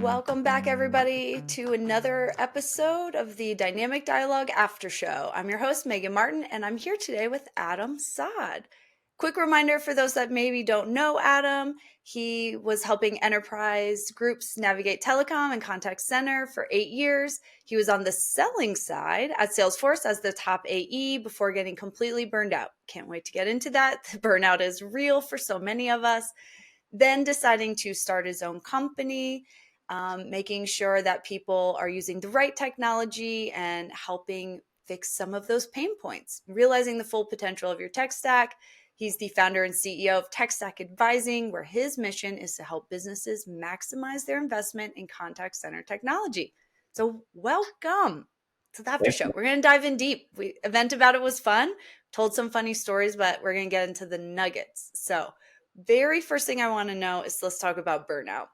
Welcome back, everybody, to another episode of the Dynamic Dialogue After Show. I'm your host, Megan Martin, and I'm here today with Adam Saad. Quick reminder for those that maybe don't know Adam, he was helping enterprise groups navigate telecom and contact center for 8 years. He was on the selling side at Salesforce as the top AE before getting completely burned out. Can't wait to get into that. The burnout is real for so many of us. Then deciding to start his own company, making sure that people are using the right technology and helping fix some of those pain points, realizing the full potential of your tech stack. He's the founder and CEO of Tech Stack Advising, where his mission is to help businesses maximize their investment in contact center technology. So welcome to the after show. We're going to dive in deep. Event about it was fun, told some funny stories, but we're going to get into the nuggets. So very first thing I want to know is let's talk about burnout.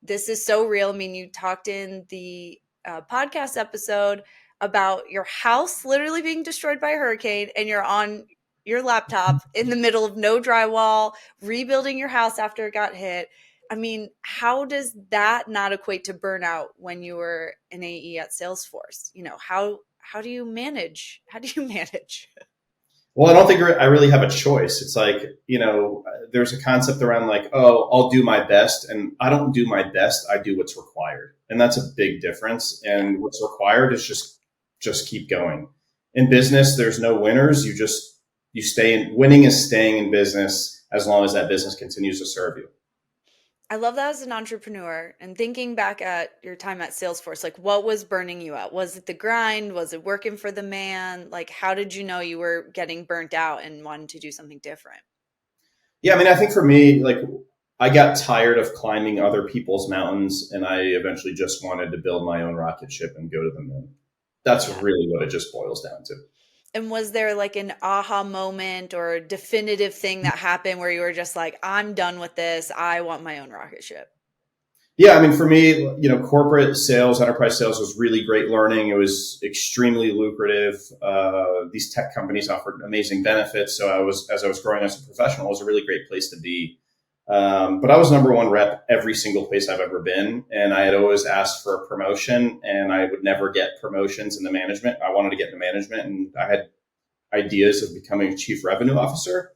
This is so real. I mean, you talked in the podcast episode about your house literally being destroyed by a hurricane and you're on your laptop in the middle of no drywall, rebuilding your house after it got hit. I mean, how does that not equate to burnout when you were an AE at Salesforce? You know, how do you manage? How do you manage? Well, I don't think I really have a choice. It's like, there's a concept around like, oh, I'll do my best. And I don't do my best. I do what's required. And that's a big difference. And what's required is just keep going. In business, there's no winners. You stay in. Winning is staying in business as long as that business continues to serve you. I love that as an entrepreneur, and thinking back at your time at Salesforce, like what was burning you out? Was it the grind? Was it working for the man? Like, how did you know you were getting burnt out and wanted to do something different? Yeah. I mean, I think for me, like I got tired of climbing other people's mountains and I eventually just wanted to build my own rocket ship and go to the moon. That's really what it just boils down to. And was there like an aha moment or a definitive thing that happened where you were just like, I'm done with this. I want my own rocket ship? Yeah, I mean, for me, corporate sales, enterprise sales was really great learning. It was extremely lucrative. These tech companies offered amazing benefits. So as I was growing as a professional, it was a really great place to be. But I was number one rep every single place I've ever been. And I had always asked for a promotion and I would never get promotions in the management. I wanted to get into management and I had ideas of becoming a chief revenue officer.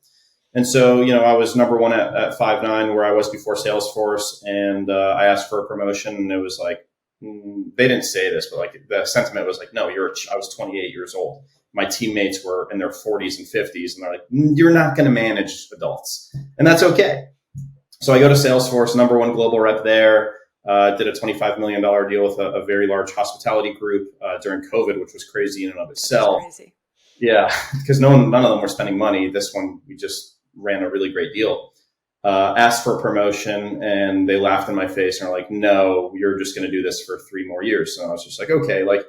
And so, I was number one at Five9 where I was before Salesforce. And I asked for a promotion and it was like, they didn't say this, but like the sentiment was like, no, I was 28 years old. My teammates were in their 40s and 50s. And they're like, you're not going to manage adults. And that's okay. So I go to Salesforce, number one global rep there, did a $25 million deal with a very large hospitality group during COVID, which was crazy in and of itself. That's crazy. Yeah, because none of them were spending money. This one, we just ran a really great deal. Asked for a promotion and they laughed in my face and are like, no, you're just going to do this for 3 more years. So I was just like, okay, like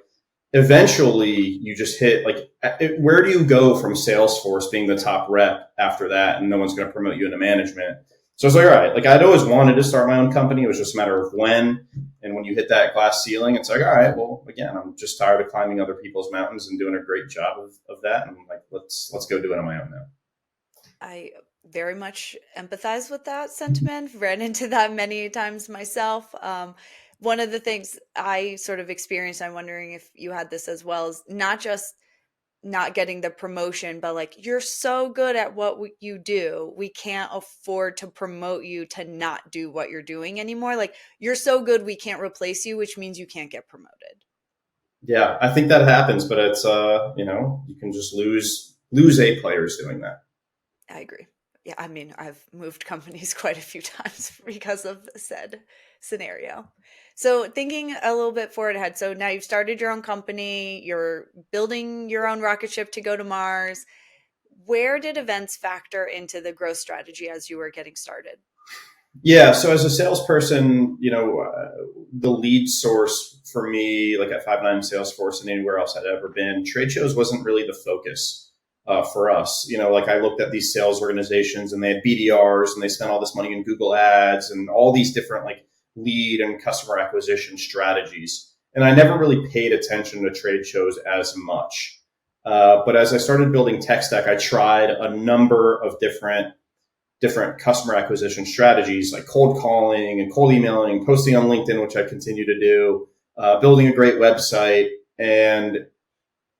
eventually you just hit like, where do you go from Salesforce being the top rep after that? And no one's going to promote you into management. So I was like, all right, like I'd always wanted to start my own company. It was just a matter of when. And when you hit that glass ceiling, it's like, all right, well, again, I'm just tired of climbing other people's mountains and doing a great job of that. And I'm like, let's go do it on my own now. I very much empathize with that sentiment. Ran into that many times myself. One of the things I sort of experienced, I'm wondering if you had this as well, is not just not getting the promotion, but like, you're so good at what you do. We can't afford to promote you to not do what you're doing anymore. Like, you're so good, we can't replace you, which means you can't get promoted. Yeah, I think that happens, but it's, you can just lose A players doing that. I agree. Yeah. I mean, I've moved companies quite a few times because of said scenario. So thinking a little bit forward ahead. So now you've started your own company, you're building your own rocket ship to go to Mars. Where did events factor into the growth strategy as you were getting started? Yeah. So as a salesperson, the lead source for me, like at Five9, Salesforce and anywhere else I'd ever been, trade shows wasn't really the focus. For us, like I looked at these sales organizations and they had BDRs and they spent all this money in Google ads and all these different like lead and customer acquisition strategies. And I never really paid attention to trade shows as much. But as I started building Tech Stack, I tried a number of different different customer acquisition strategies like cold calling and cold emailing, posting on LinkedIn, which I continue to do, building a great website. And,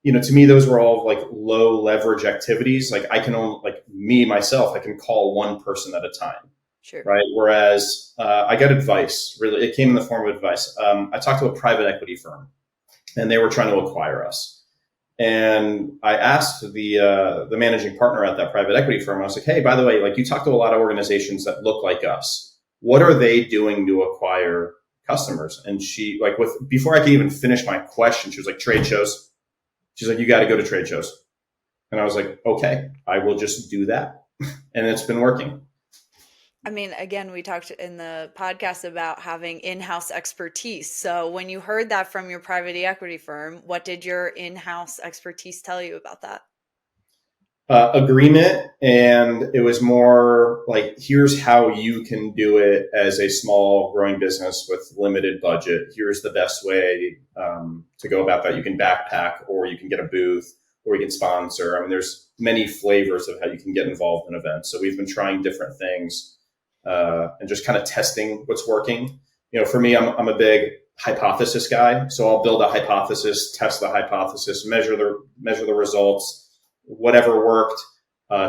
to me, those were all like low leverage activities. Like I can only, like me, myself, I can call one person at a time. Sure. Right. Whereas I got advice, really, it came in the form of advice. I talked to a private equity firm and they were trying to acquire us. And I asked the managing partner at that private equity firm, I was like, hey, by the way, like you talk to a lot of organizations that look like us. What are they doing to acquire customers? And she before I could even finish my question, she was like, trade shows. She's like, you got to go to trade shows. And I was like, okay, I will just do that. And it's been working. I mean, again, we talked in the podcast about having in-house expertise. So when you heard that from your private equity firm, what did your in-house expertise tell you about that? Agreement. And it was more like, here's how you can do it as a small growing business with limited budget. Here's the best way to go about that. You can backpack, or you can get a booth, or you can sponsor. I mean, there's many flavors of how you can get involved in events. So we've been trying different things and just kind of testing what's working. For me, I'm a big hypothesis guy. So I'll build a hypothesis, test the hypothesis, measure the results. Whatever worked,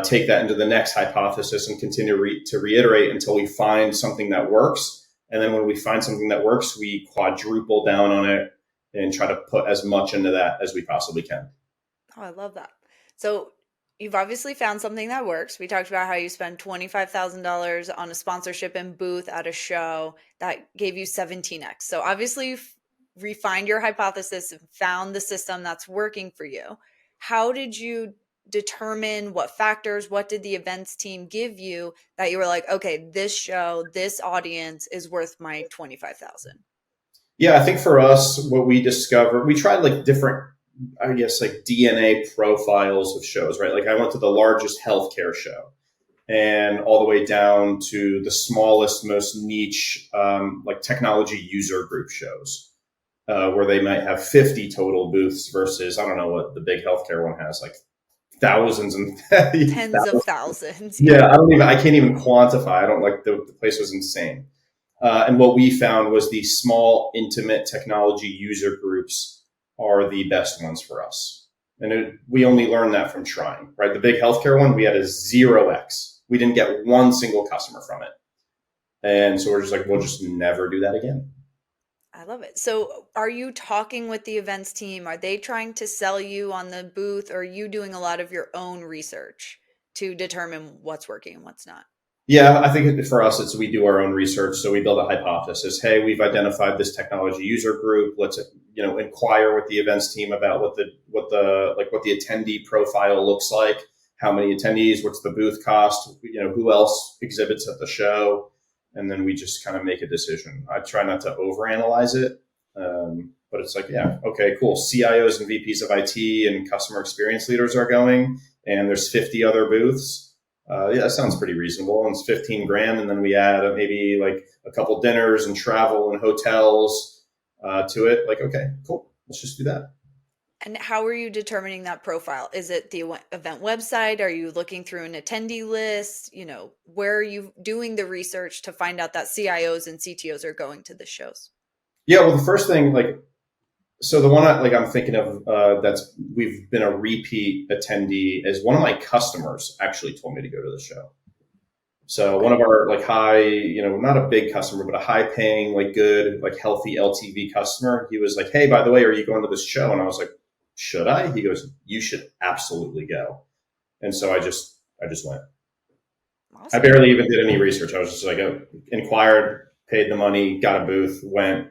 take that into the next hypothesis and continue to reiterate until we find something that works. And then when we find something that works, we quadruple down on it and try to put as much into that as we possibly can. Oh, I love that. So you've obviously found something that works. We talked about how you spent $25,000 on a sponsorship and booth at a show that gave you 17x. So obviously you've refined your hypothesis and found the system that's working for you. How did you determine what factors, what did the events team give you that you were like, okay, this show, this audience is worth my 25,000? Yeah, I think for us, what we discovered, we tried like different, I guess, like DNA profiles of shows, right? Like I went to the largest healthcare show and all the way down to the smallest, most niche, like technology user group shows, where they might have 50 total booths versus, I don't know what the big healthcare one has, like thousands and Tens of thousands. Yeah, I can't even quantify. I don't like the place was insane. And what we found was the small, intimate technology user groups are the best ones for us. And we only learned that from trying, right? The big healthcare one, we had a 0x. We didn't get one single customer from it. And so we're just like, we'll just never do that again. I love it. So are you talking with the events team? Are they trying to sell you on the booth, or are you doing a lot of your own research to determine what's working and what's not? Yeah, I think for us, we do our own research. So we build a hypothesis. Hey, we've identified this technology user group. Let's inquire with the events team about what the attendee profile looks like. How many attendees? What's the booth cost? Who else exhibits at the show? And then we just kind of make a decision. I try not to overanalyze it, but it's like, yeah, okay, cool. CIOs and VPs of IT and customer experience leaders are going, and there's 50 other booths. Yeah, that sounds pretty reasonable. And it's 15 grand. And then we add maybe like a couple dinners and travel and hotels to it. Like, okay, cool. Let's just do that. And how are you determining that profile? Is it the event website? Are you looking through an attendee list? Where are you doing the research to find out that CIOs and CTOs are going to the shows? Yeah, well, the first thing, so the one I'm thinking of we've been a repeat attendee is one of my customers actually told me to go to the show. So one of our high, not a big customer, but a high paying, good, healthy LTV customer. He was like, hey, by the way, are you going to this show? And I was like, should I? He goes, you should absolutely go. And so I just went. Awesome. I barely even did any research. I was just inquired, paid the money, got a booth, went.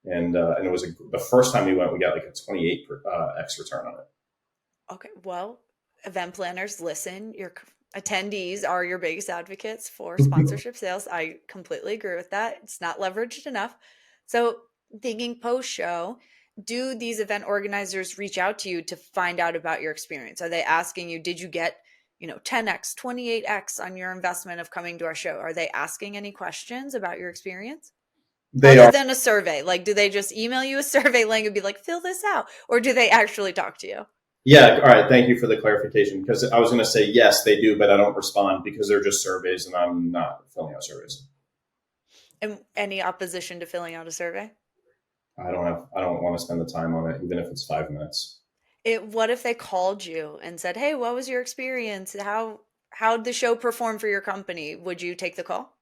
And it was the first time we went, we got a 28x return on it. Okay. Well, event planners, listen, your attendees are your biggest advocates for sponsorship sales. I completely agree with that. It's not leveraged enough. So thinking post-show, do these event organizers reach out to you to find out about your experience? Are they asking you, did you get 10x, 28x on your investment of coming to our show? Are they asking any questions about your experience? Other than a survey, do they just email you a survey link and be like, fill this out? Or do they actually talk to you? Yeah. All right. Thank you for the clarification because I was going to say yes, they do, but I don't respond because they're just surveys and I'm not filling out surveys. And any opposition to filling out a survey? I don't want to spend the time on it, even if it's 5 minutes. What if they called you and said, "Hey, what was your experience? How'd the show perform for your company?" Would you take the call?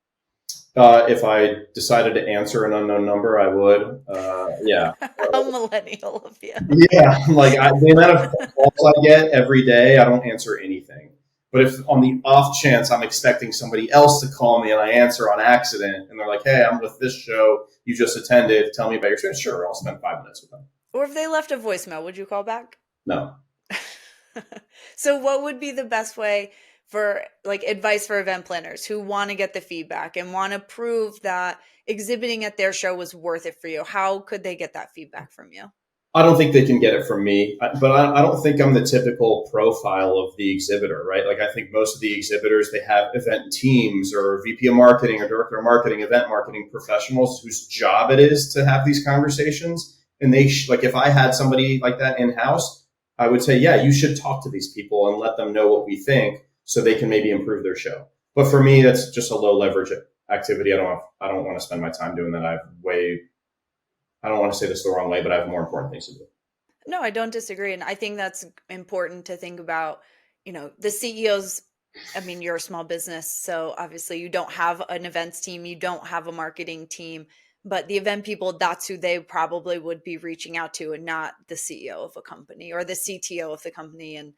If I decided to answer an unknown number, I would. Yeah. How millennial of you. Yeah. The amount of calls I get every day, I don't answer anything. But if on the off chance I'm expecting somebody else to call me and I answer on accident and they're like, hey, I'm with this show you just attended, tell me about your experience. Sure, I'll spend 5 minutes with them. Or if they left a voicemail, would you call back? No. So what would be the best way for like advice for event planners who want to get the feedback and want to prove that exhibiting at their show was worth it for you? How could they get that feedback from you? I don't think they can get it from me, but I don't think I'm the typical profile of the exhibitor, right? Like I think most of the exhibitors, they have event teams or VP of marketing or director of marketing, event marketing professionals whose job it is to have these conversations. And like if I had somebody like that in house, I would say, yeah, you should talk to these people and let them know what we think so they can maybe improve their show. But for me, that's just a low leverage activity. I don't want to spend my time doing that. I don't want to say this the wrong way, but I have more important things to do. No, I don't disagree. And I think that's important to think about, the CEOs. I mean, you're a small business, so obviously you don't have an events team, you don't have a marketing team, but the event people, that's who they probably would be reaching out to and not the CEO of a company or the CTO of the company. And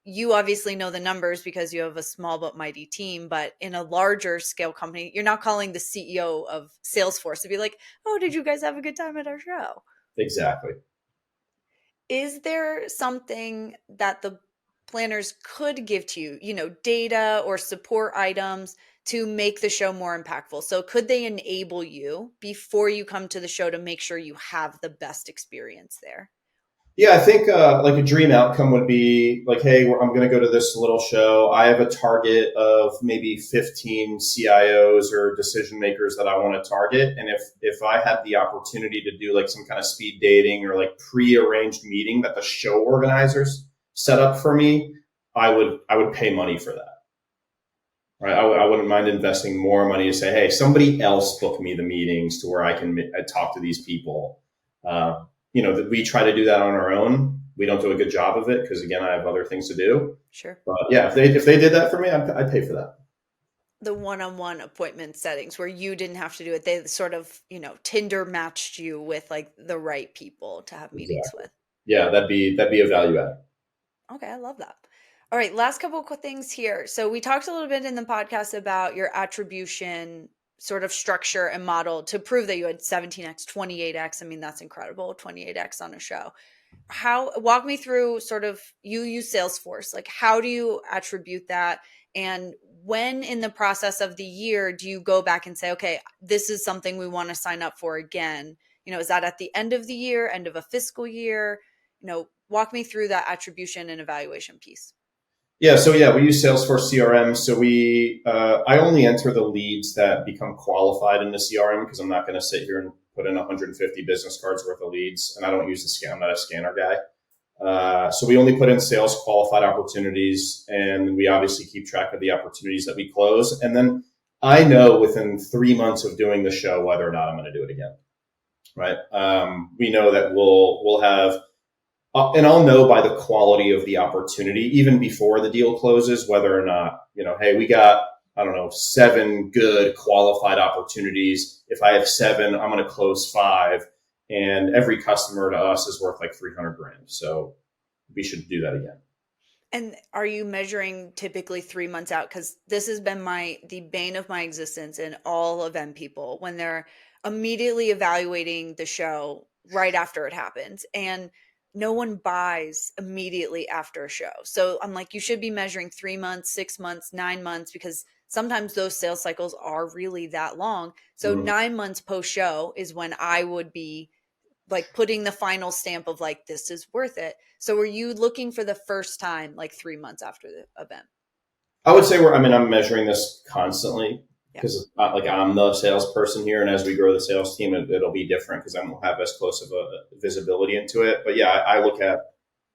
you obviously know the numbers because you have a small but mighty team, but in a larger scale company, you're not calling the CEO of Salesforce to be like, "Oh, did you guys have a good time at our show?" Exactly. Is there something that the planners could give to you, data or support items to make the show more impactful? So could they enable you before you come to the show to make sure you have the best experience there? Yeah, I think like a dream outcome would be like, hey, I'm going to go to this little show. I have a target of maybe 15 CIOs or decision makers that I want to target, and if I had the opportunity to do like some kind of speed dating or like pre-arranged meeting that the show organizers set up for me, I would pay money for that. Right? I wouldn't mind investing more money to say, hey, somebody else book me the meetings to where I can talk to these people. That we try to do that on our own. We don't do a good job of it because again, I have other things to do. Sure. But yeah, if they did that for me, I'd pay for that. The one-on-one appointment settings where you didn't have to do it. They sort of, Tinder matched you with like the right people to have meetings Exactly. with. Yeah, that'd be a value add. Okay, I love that. All right, last couple of things here. So we talked a little bit in the podcast about your attribution sort of structure and model to prove that you had 17x, 28x. I mean, that's incredible, 28x on a show. How walk me through sort of you use Salesforce. Like how do you attribute that? And when in the process of the year do you go back and say, okay, this is something we want to sign up for again? Is that at the end of the year, end of a fiscal year? Walk me through that attribution and evaluation piece. Yeah, so yeah, we use Salesforce CRM. So I only enter the leads that become qualified in the CRM because I'm not going to sit here and put in 150 business cards worth of leads, and I don't use the scan. I'm not a scanner guy. So we only put in sales qualified opportunities, and we obviously keep track of the opportunities that we close. And then I know within 3 months of doing the show whether or not I'm going to do it again. Right? We know that we'll have. And I'll know by the quality of the opportunity, even before the deal closes, whether or not, hey, we got, I don't know, 7 good qualified opportunities. If I have 7, I'm going to close 5. And every customer to us is worth like 300 grand. So we should do that again. And are you measuring typically 3 months out? Because this has been the bane of my existence in all event people when they're immediately evaluating the show right after it happens. And no one buys immediately after a show. So I'm like, you should be measuring 3 months, 6 months, 9 months, because sometimes those sales cycles are really that long. So Mm-hmm. 9 months post show is when I would be like putting the final stamp of like, this is worth it. So were you looking for the first time like 3 months after the event? I would say I'm measuring this constantly Yeah. because like I'm the salesperson here. And as we grow the sales team, it'll be different because I won't have as close of a visibility into it. But yeah, I look at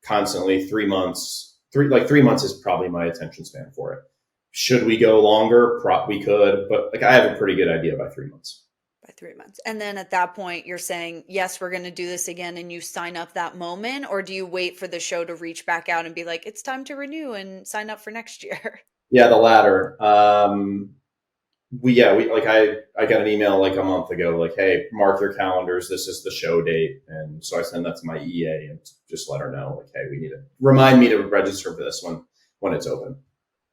constantly 3 months. 3 months is probably my attention span for it. Should we go longer? We could, but like I have a pretty good idea by 3 months. By 3 months. And then at that point, you're saying, yes, we're going to do this again, and you sign up that moment? Or do you wait for the show to reach back out and be like, it's time to renew and sign up for next year? Yeah, the latter. We like I got an email like a month ago, like, hey, mark your calendars. This is the show date, and so I send that to my EA and just let her know, like, hey, we need to remind me to register for this one when it's open.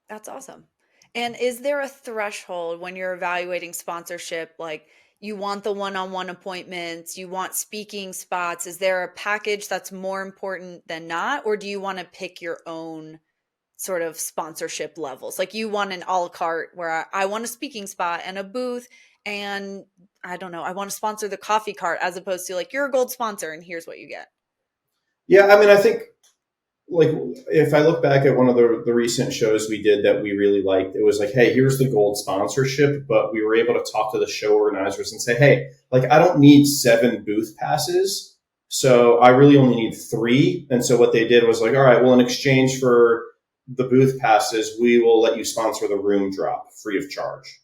That's awesome. And is there a threshold when you're evaluating sponsorship? Like, you want the one-on-one appointments, you want speaking spots. Is there a package that's more important than not? Or do you want to pick your own sort of sponsorship levels? Like, you want an a la carte where I want a speaking spot and a booth, and I don't know, I want to sponsor the coffee cart, as opposed to like, you're a gold sponsor and here's what you get. Yeah, I mean, I think like if I look back at one of the recent shows we did that we really liked, it was like, hey, here's the gold sponsorship, but we were able to talk to the show organizers and say, hey, like I don't need 7 booth passes, so I really only need 3. And so what they did was like, all right, well, in exchange for the booth passes, we will let you sponsor the room drop free of charge.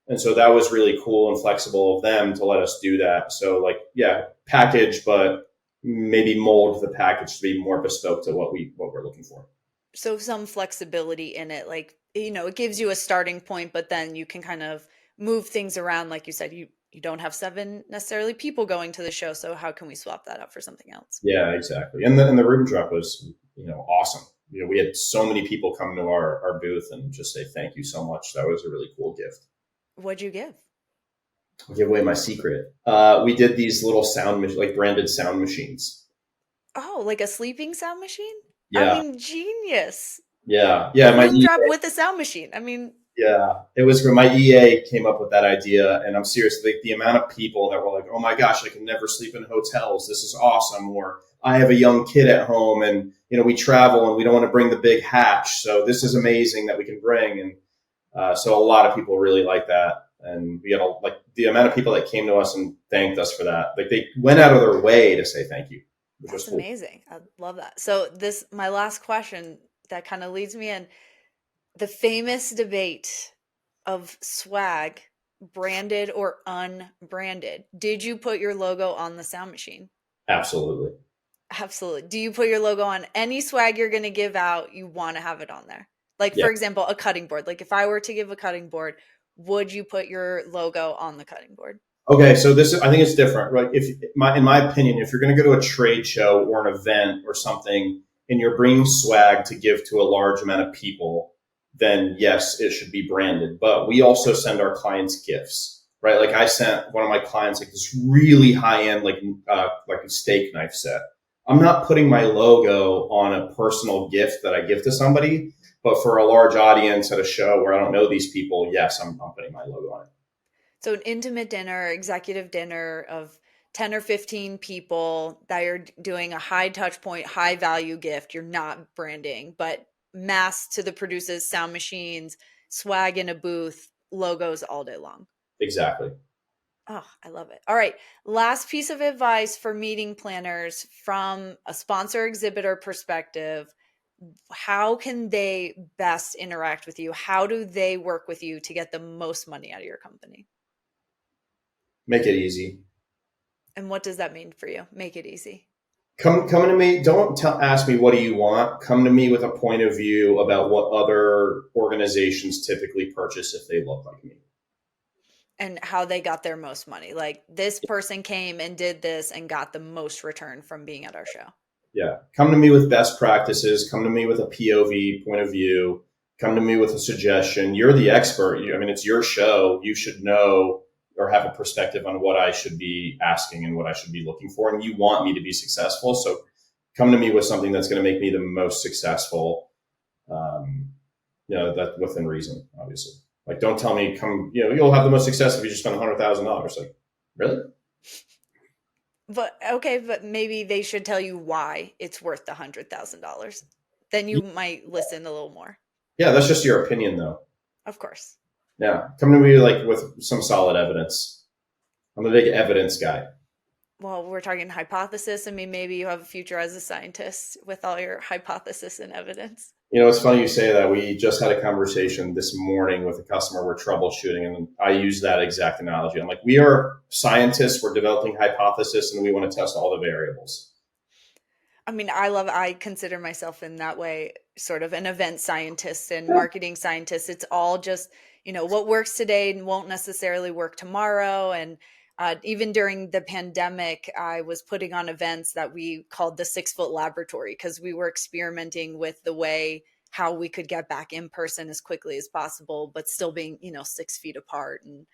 And so that was really cool and flexible of them to let us do that. So like, yeah, package, but maybe mold the package to be more bespoke to what we're looking for. So some flexibility in it, like, it gives you a starting point, but then you can kind of move things around. Like you said, you don't have 7 necessarily people going to the show, so how can we swap that up for something else? Yeah, exactly. And the room drop was, awesome. We had so many people come to our booth and just say thank you so much. That was a really cool gift. What'd you give? I'll give away my secret. We did these little like branded sound machines. Oh, like a sleeping sound machine? I Yeah, mean, genius. yeah. A room drop with a sound machine. I mean, Yeah, it was great. My EA came up with that idea, and I'm serious. Like the amount of people that were like, "Oh my gosh, I can never sleep in hotels. This is awesome!" Or I have a young kid at home, and we travel, and we don't want to bring the big hatch, so this is amazing that we can bring. And so a lot of people really like that, and we got like the amount of people that came to us and thanked us for that. Like they went out of their way to say thank you, which was that's cool. amazing. I love that. So my last question that kind of leads me in, the famous debate of swag, branded or unbranded. Did you put your logo on the sound machine? Absolutely. Absolutely. Do you put your logo on any swag you're going to give out? You want to have it on there? Like, Yeah. for example, a cutting board. Like, if I were to give a cutting board, would you put your logo on the cutting board? Okay, so I think it's different. Right? In my opinion, if you're going to go to a trade show or an event or something, and you're bringing swag to give to a large amount of people, then yes, it should be branded. But we also send our clients gifts, right? Like I sent one of my clients like this really high end, like a steak knife set. I'm not putting my logo on a personal gift that I give to somebody, but for a large audience at a show where I don't know these people, yes, I'm putting my logo on it. So an intimate dinner, executive dinner of 10 or 15 people that you're doing a high touch point, high value gift. You're not branding, but mass to the producers, sound machines, swag in a booth, logos all day long. Exactly. Oh, I love it. All right. Last piece of advice for meeting planners from a sponsor exhibitor perspective. How can they best interact with you? How do they work with you to get the most money out of your company? Make it easy. And what does that mean for you? Make it easy. Come to me. Don't ask me what do you want. Come to me with a point of view about what other organizations typically purchase if they look like me. And how they got their most money. Like, this person came and did this and got the most return from being at our show. Yeah. Come to me with best practices. Come to me with a POV point of view. Come to me with a suggestion. You're the expert. I mean, it's your show. You should know or have a perspective on what I should be asking and what I should be looking for. And you want me to be successful. So come to me with something that's going to make me the most successful. That within reason, obviously. Like, don't tell me you'll have the most success if you just spend $100,000. Like, really? But okay, but maybe they should tell you why it's worth the $100,000. Then you might listen a little more. Yeah, that's just your opinion, though. Of course. Yeah, come to me like with some solid evidence. I'm a big evidence guy. well, we're talking hypothesis. I mean, maybe you have a future as a scientist with all your hypothesis and evidence. It's funny you say that. We just had a conversation this morning with a customer. We're troubleshooting, and I use that exact analogy. I'm like, we are scientists. We're developing hypothesis, and we want to test all the variables. I mean, I consider myself in that way sort of an event scientist and marketing scientist. It's all just, what works today won't necessarily work tomorrow. And even during the pandemic, I was putting on events that we called the 6 foot laboratory because we were experimenting with the way how we could get back in person as quickly as possible, but still being, 6 feet apart. And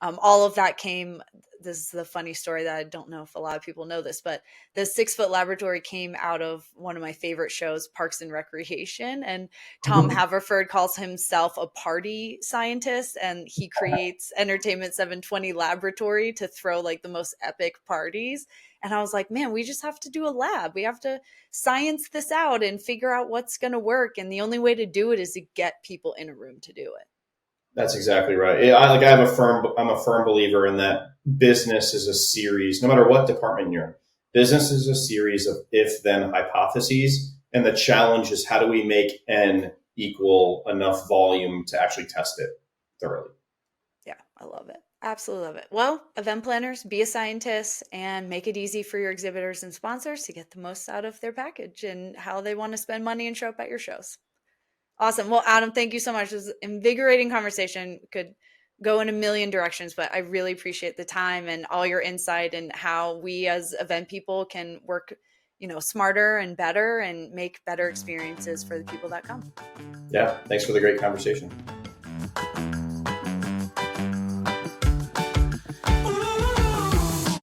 all of that came. This is the funny story that I don't know if a lot of people know this, but the 6 foot laboratory came out of one of my favorite shows, Parks and Recreation. And Tom Haverford calls himself a party scientist, and he creates Entertainment 720 Laboratory to throw like the most epic parties. And I was like, man, we just have to do a lab. We have to science this out and figure out what's going to work. And the only way to do it is to get people in a room to do it. That's exactly right. I'm a firm believer in that business is a series, no matter what department you're in. Business is a series of if-then hypotheses, and the challenge is how do we make N equal enough volume to actually test it thoroughly. Yeah, I love it. Absolutely love it. Well, event planners, be a scientist and make it easy for your exhibitors and sponsors to get the most out of their package and how they want to spend money and show up at your shows. Awesome. Well, Adam, thank you so much. It was an invigorating conversation. Could go in a million directions, but I really appreciate the time and all your insight and how we as event people can work, smarter and better and make better experiences for the people that come. Yeah. Thanks for the great conversation.